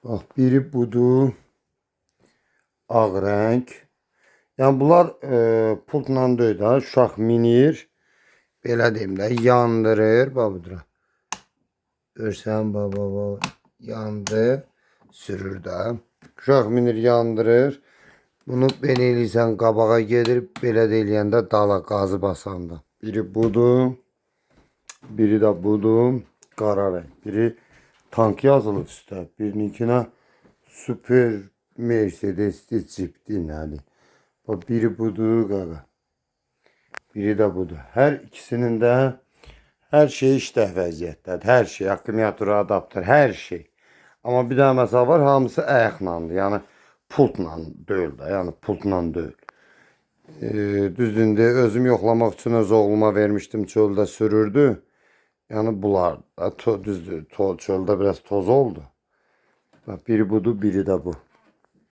Bax, biri budur. Ağ rəng. Yəni bunlar pultla deyil də, uşaq minir. Belə deyim də, yandırır. Bax budur. Görsən, baba, yandı. Sürür də. Uşaq minir, yandırır. Bunu belə eləyirsən, qabağa gedir. Belə də eləyəndə dala, qazı basanda. Biri budur. Biri də budur. Qara rəng. Biri tank yazılır üstə. Birininkinə Super Mercedes Jeep'dir nədir. Biri budur, qaqa. Biri də budur. Hər ikisinin də hər şey işləh vəziyyətdədir. Hər şey, akkumulyator, adapter, hər şey. Amma bir dənə məsələ var, hamısı ayaqlandır. Yəni pultla deyil də, yəni pultla deyil. Düzdür, özüm yoxlamaq üçün öz oğluma vermişdim, çöldə sürürdü. Yəni bunlar da düzdür, çöldə biraz toz oldu. Biri budur, biri də bu.